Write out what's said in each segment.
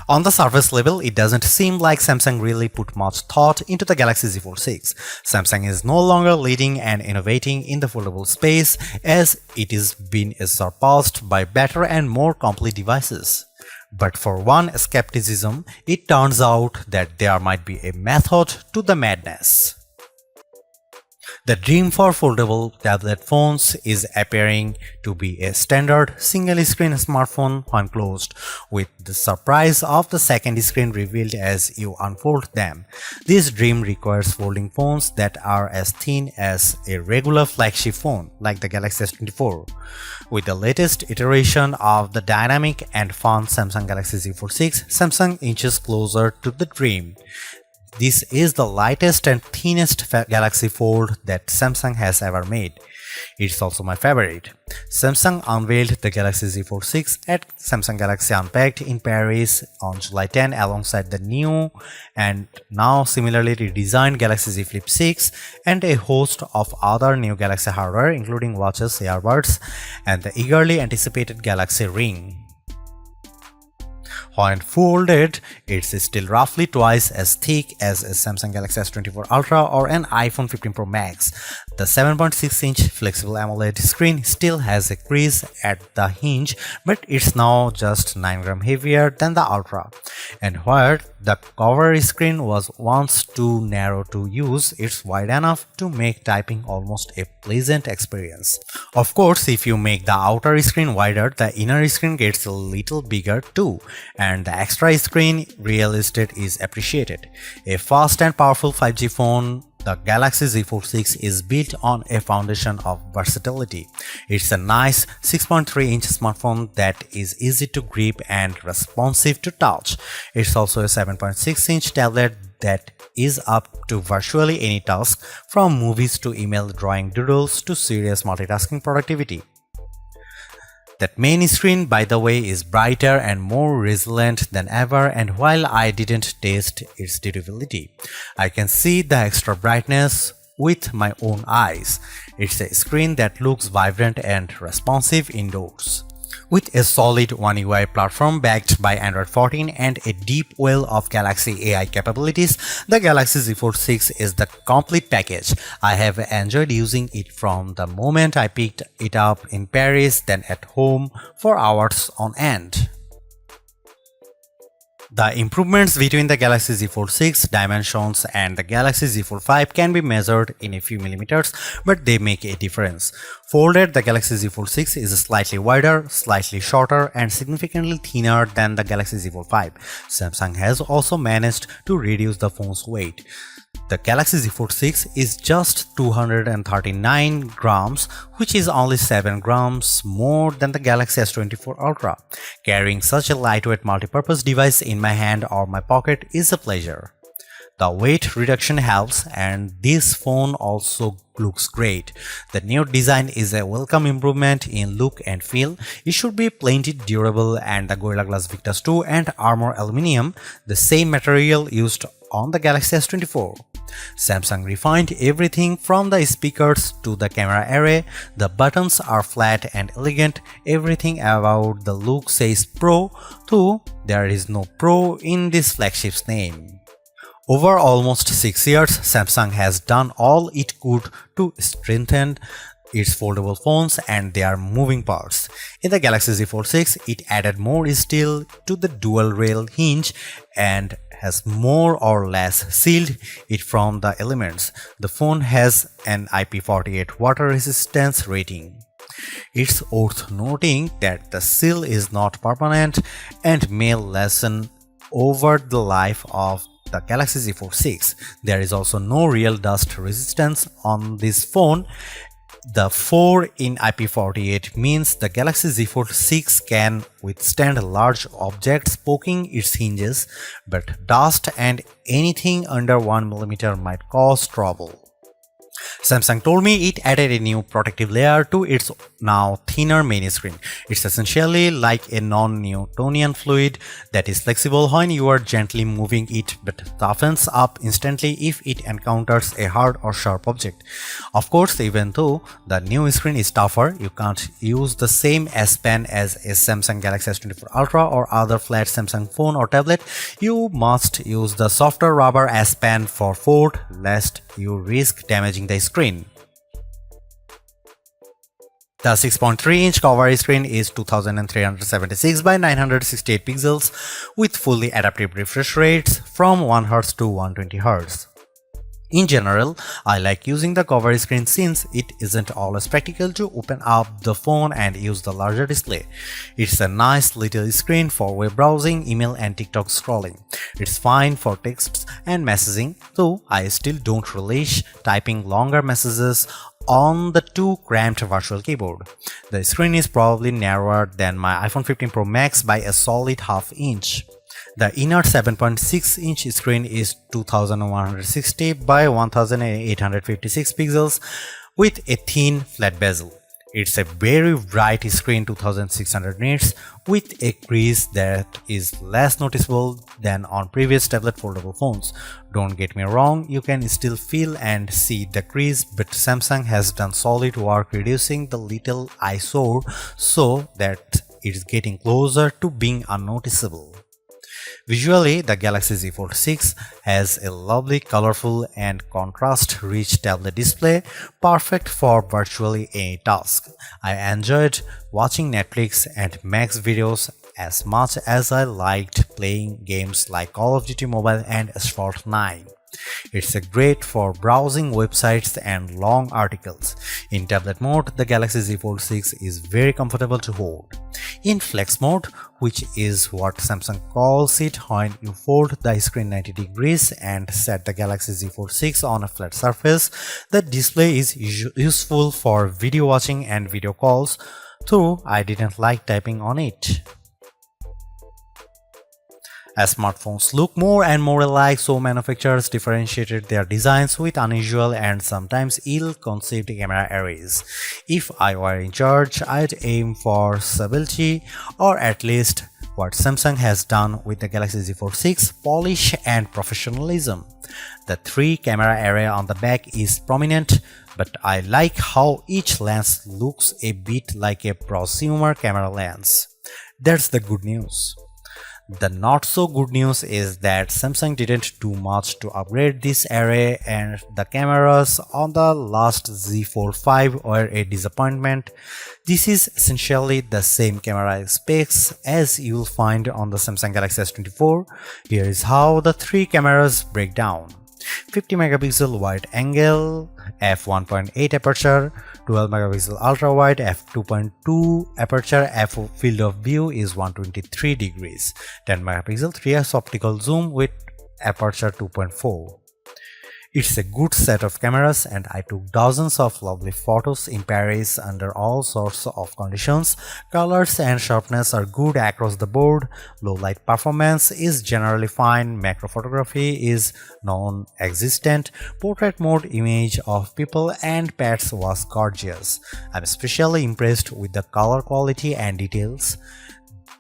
On the surface level, it doesn't seem like Samsung really put much thought into the Galaxy Z Fold 6. Samsung is no longer leading and innovating in the foldable space, as it is being surpassed by better and more complete devices. But for one skepticism, it turns out that there might be a method to the madness. The dream for foldable tablet phones is appearing to be a standard single-screen smartphone when closed, with the surprise of the second screen revealed as you unfold them. This dream requires folding phones that are as thin as a regular flagship phone, like the Galaxy S24. With the latest iteration of the dynamic and fun Samsung Galaxy Z Fold 6, Samsung inches closer to the dream. This is the lightest and thinnest Galaxy Fold that Samsung has ever made. It's also my favorite. Samsung unveiled the Galaxy Z Fold 6 at Samsung Galaxy Unpacked in Paris on July 10 alongside the new and now similarly redesigned Galaxy Z Flip 6 and a host of other new Galaxy hardware including watches, earbuds, and the eagerly anticipated Galaxy Ring. When folded, it's still roughly twice as thick as a Samsung Galaxy S24 Ultra or an iPhone 15 Pro Max. The 7.6-inch flexible AMOLED screen still has a crease at the hinge, but it's now just 9 grams heavier than the Ultra. And where the cover screen was once too narrow to use, it's wide enough to make typing almost a pleasant experience. Of course, if you make the outer screen wider, the inner screen gets a little bigger too, and the extra screen real estate is appreciated. A fast and powerful 5G phone, the Galaxy Z Fold 6 is built on a foundation of versatility. It's a nice 6.3-inch smartphone that is easy to grip and responsive to touch. It's also a 7.6-inch tablet that is up to virtually any task, from movies to email, drawing doodles to serious multitasking productivity. That main screen, by the way, is brighter and more resilient than ever, and while I didn't test its durability, I can see the extra brightness with my own eyes. It's a screen that looks vibrant and responsive indoors. With a solid One UI platform backed by Android 14 and a deep well of Galaxy AI capabilities, the Galaxy Z Fold 6 is the complete package. I have enjoyed using it from the moment I picked it up in Paris, then at home for hours on end. The improvements between the Galaxy Z Fold 6 dimensions and the Galaxy Z Fold 5 can be measured in a few millimeters, but they make a difference. Folded, the Galaxy Z Fold 6 is slightly wider, slightly shorter, and significantly thinner than the Galaxy Z Fold 5. Samsung has also managed to reduce the phone's weight. The Galaxy Z Fold 6 is just 239 grams, which is only 7 grams more than the Galaxy S24 Ultra. Carrying such a lightweight multi-purpose device in my hand or my pocket is a pleasure. The weight reduction helps, and this phone also looks great. The new design is a welcome improvement in look and feel. It should be plenty durable, and the Gorilla Glass Victus 2 and Armor Aluminium, the same material used on the Galaxy S24. Samsung refined everything from the speakers to the camera array. The buttons are flat and elegant. Everything about the look says Pro, though there is no Pro in this flagship's name. Over almost 6 years, Samsung has done all it could to strengthen its foldable phones and their moving parts. In the Galaxy Z Fold 6, it added more steel to the dual rail hinge and has more or less sealed it from the elements. The phone has an IP48 water resistance rating. It's worth noting that the seal is not permanent and may lessen over the life of the Galaxy Z Fold 6. There is also no real dust resistance on this phone. The 4 in IP48 means the Galaxy Z Fold 6 can withstand large objects poking its hinges, but dust and anything under 1 mm might cause trouble. Samsung told me it added a new protective layer to its now thinner main screen. It's essentially like a non-Newtonian fluid that is flexible when you are gently moving it but toughens up instantly if it encounters a hard or sharp object. Of course, even though the new screen is tougher, you can't use the same S Pen as a Samsung Galaxy S24 Ultra or other flat Samsung phone or tablet. You must use the softer rubber S Pen for Fold lest you risk damaging the screen. The 6.3-inch cover screen is 2376 by 968 pixels with fully adaptive refresh rates from 1Hz to 120Hz. In general, I like using the cover screen since it isn't always practical to open up the phone and use the larger display. It's a nice little screen for web browsing, email and TikTok scrolling. It's fine for texts and messaging, though I still don't relish typing longer messages on the too cramped virtual keyboard. The screen is probably narrower than my iPhone 15 Pro Max by a solid half inch. The inner 7.6-inch screen is 2160 by 1856 pixels with a thin flat bezel. It's a very bright screen, 2600 nits, with a crease that is less noticeable than on previous tablet foldable phones. Don't get me wrong, you can still feel and see the crease, but Samsung has done solid work reducing the little eyesore so that it's getting closer to being unnoticeable. Visually, the Galaxy Z Fold 6 has a lovely, colorful and contrast-rich tablet display, perfect for virtually any task. I enjoyed watching Netflix and Max videos as much as I liked playing games like Call of Duty Mobile and Asphalt 9. It's great for browsing websites and long articles. In tablet mode, the Galaxy Z Fold 6 is very comfortable to hold. In flex mode, which is what Samsung calls it when you fold the screen 90 degrees and set the Galaxy Z Fold 6 on a flat surface, the display is useful for video watching and video calls, though I didn't like typing on it. As smartphones look more and more alike, so manufacturers differentiated their designs with unusual and sometimes ill-conceived camera arrays. If I were in charge, I'd aim for stability, or at least what Samsung has done with the Galaxy Z Fold 6, polish and professionalism. The 3-camera array on the back is prominent, but I like how each lens looks a bit like a prosumer camera lens. That's the good news. The not so good news is that Samsung didn't do much to upgrade this array and the cameras on the last Z Fold 5 were a disappointment. This is essentially the same camera specs as you'll find on the Samsung Galaxy S24. Here is how the 3 cameras break down. 50 megapixel wide angle, f1.8 aperture, 12 megapixel ultra wide, f2.2 aperture, field of view is 123 degrees, 10 megapixel 3x optical zoom with aperture 2.4. It's a good set of cameras and I took dozens of lovely photos in Paris under all sorts of conditions. Colors and sharpness are good across the board, low light performance is generally fine, macro photography is non-existent, portrait mode image of people and pets was gorgeous. I'm especially impressed with the color quality and details.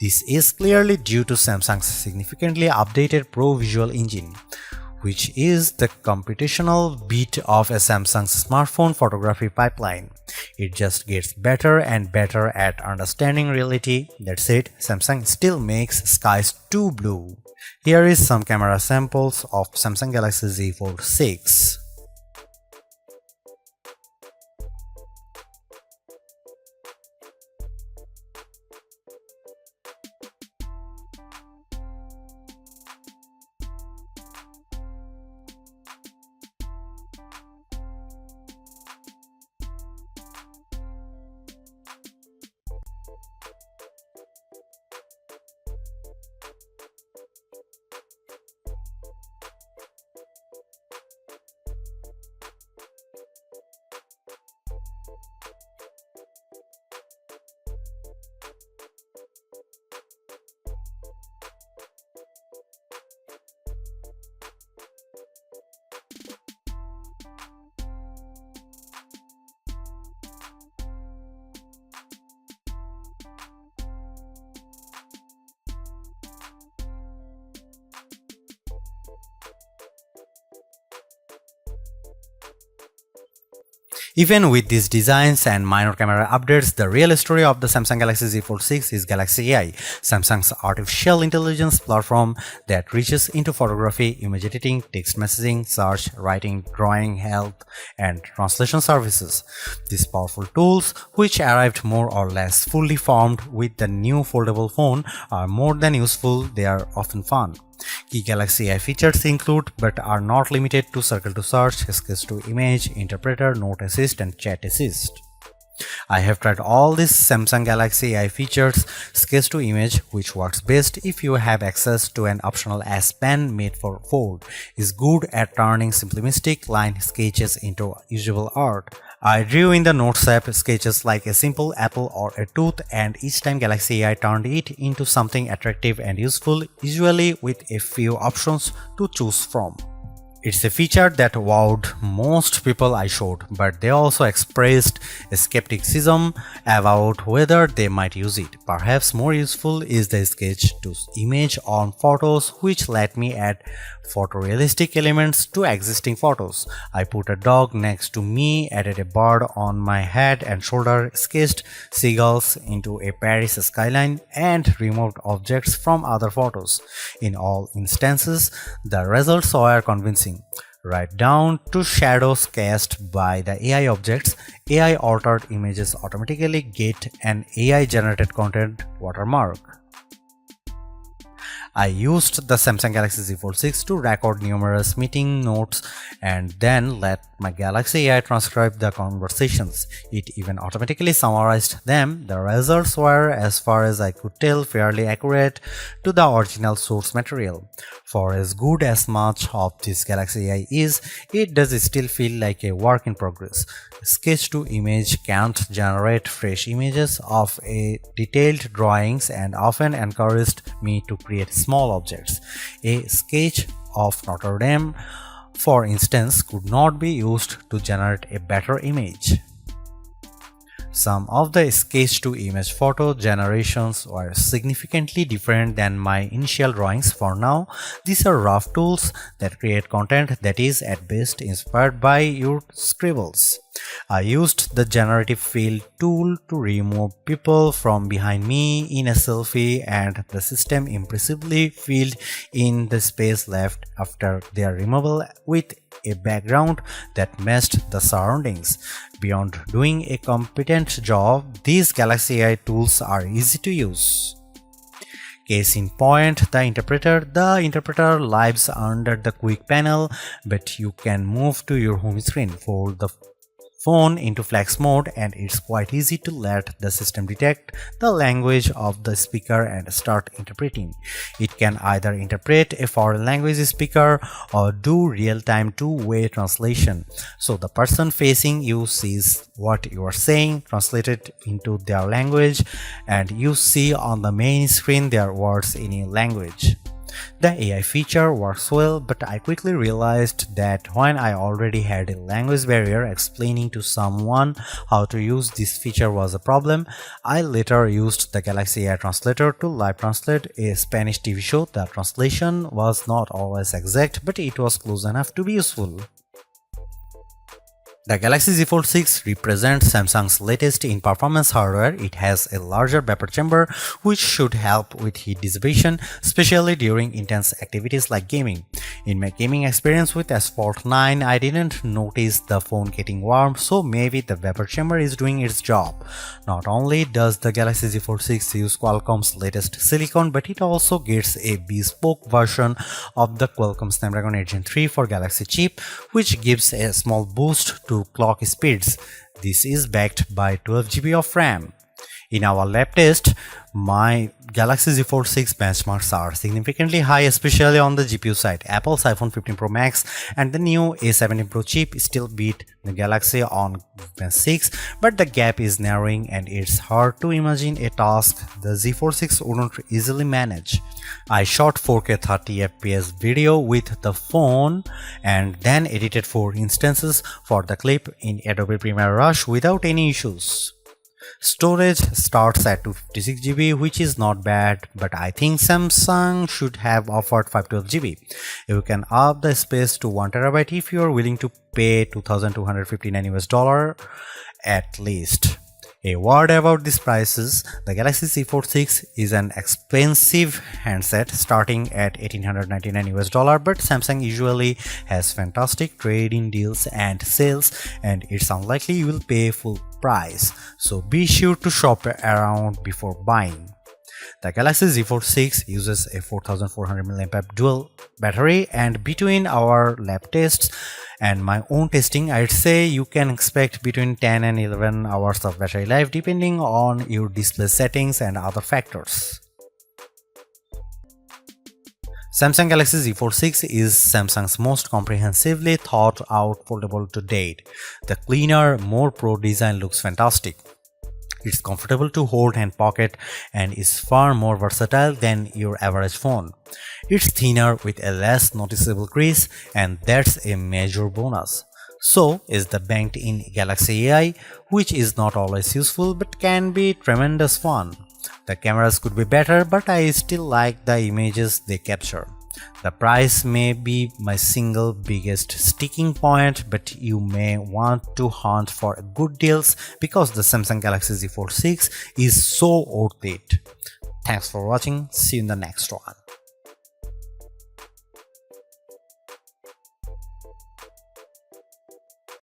This is clearly due to Samsung's significantly updated Pro Visual Engine, which is the computational bit of a Samsung's smartphone photography pipeline. It just gets better and better at understanding reality. That said, Samsung still makes skies too blue. Here is some camera samples of Samsung Galaxy Z Fold 6. Even with these designs and minor camera updates, the real story of the Samsung Galaxy Z Fold 6 is Galaxy AI, Samsung's artificial intelligence platform that reaches into photography, image editing, text messaging, search, writing, drawing, health, and translation services. These powerful tools, which arrived more or less fully formed with the new foldable phone, are more than useful, they are often fun. Key Galaxy AI features include but are not limited to Circle to Search, Sketch to Image, Interpreter, Note Assist, and Chat Assist. I have tried all these Samsung Galaxy AI features. Sketch to Image, which works best if you have access to an optional S Pen made for Fold, is good at turning simplistic line sketches into usable art. I drew in the Notes app sketches like a simple apple or a tooth, and each time Galaxy AI turned it into something attractive and useful, usually with a few options to choose from. It's a feature that wowed most people I showed, but they also expressed skepticism about whether they might use it. Perhaps more useful is the sketch to image on photos, which let me add photorealistic elements to existing photos. I put a dog next to me, added a bird on my head and shoulder, sketched seagulls into a Paris skyline, and removed objects from other photos. In all instances, the results were convincing. Right down to shadows cast by the AI objects, AI altered images automatically get an AI generated content watermark. I used the Samsung Galaxy Z Fold 6 to record numerous meeting notes and then let my Galaxy AI transcribe the conversations. It even automatically summarized them. The results were, as far as I could tell, fairly accurate to the original source material. For as good as much of this Galaxy AI is, it does still feel like a work in progress. Sketch to Image can't generate fresh images of a detailed drawings and often encouraged me to create small objects. A sketch of Notre Dame, for instance, could not be used to generate a better image. Some of the sketch to image photo generations were significantly different than my initial drawings. For now, these are rough tools that create content that is at best inspired by your scribbles. I used the generative fill tool to remove people from behind me in a selfie, and the system impressively filled in the space left after their removal with a background that matched the surroundings. Beyond doing a competent job, these Galaxy AI tools are easy to use. Case in point, the interpreter. The interpreter lives under the quick panel, but you can move to your home screen, fold the phone into flex mode, and it's quite easy to let the system detect the language of the speaker and start interpreting. It can either interpret a foreign language speaker or do real-time two-way translation, so the person facing you sees what you are saying translated into their language, and you see on the main screen their words in a language. The AI feature works well, but I quickly realized that when I already had a language barrier, explaining to someone how to use this feature was a problem. I later used the Galaxy AI Translator to live translate a Spanish TV show. The translation was not always exact, but it was close enough to be useful. The Galaxy Z Fold 6 represents Samsung's latest in performance hardware. It has a larger vapor chamber, which should help with heat dissipation, especially during intense activities like gaming. In my gaming experience with S Fold 9, I didn't notice the phone getting warm, so maybe the vapor chamber is doing its job. Not only does the Galaxy Z Fold 6 use Qualcomm's latest silicon, but it also gets a bespoke version of the Qualcomm Snapdragon 8 Gen 3 for Galaxy chip, which gives a small boost to clock speeds. This is backed by 12 GB of RAM. In our lab test, my Galaxy Z Fold 6 benchmarks are significantly high, especially on the GPU side. Apple's iPhone 15 Pro Max and the new A17 Pro chip still beat the Galaxy on Gen 6, but the gap is narrowing and it's hard to imagine a task the Z Fold 6 wouldn't easily manage. I shot 4K 30fps video with the phone and then edited 4 instances for the clip in Adobe Premiere Rush without any issues. Storage starts at 256 GB, which is not bad, but I think Samsung should have offered 512 GB. You can up the space to 1 TB if you are willing to pay $2,259 at least. A word about these prices: the Galaxy Z Fold 6 is an expensive handset starting at $1,899, but Samsung usually has fantastic trade-in deals and sales, and it's unlikely you will pay full price, so be sure to shop around before buying. The Galaxy Z Fold 6 uses a 4400 mAh dual battery, and between our lab tests and my own testing, I'd say you can expect between 10 and 11 hours of battery life depending on your display settings and other factors. Samsung Galaxy Z Fold 6 is Samsung's most comprehensively thought out foldable to date. The cleaner, more pro design looks fantastic. It's comfortable to hold and pocket and is far more versatile than your average phone. It's thinner with a less noticeable crease, and that's a major bonus. So is the banked-in Galaxy AI, which is not always useful but can be tremendous fun. The cameras could be better, but I still like the images they capture. The price may be my single biggest sticking point, but you may want to hunt for good deals because the Samsung Galaxy Z Fold 6 is so worth it. Thanks for watching. See you in the next one.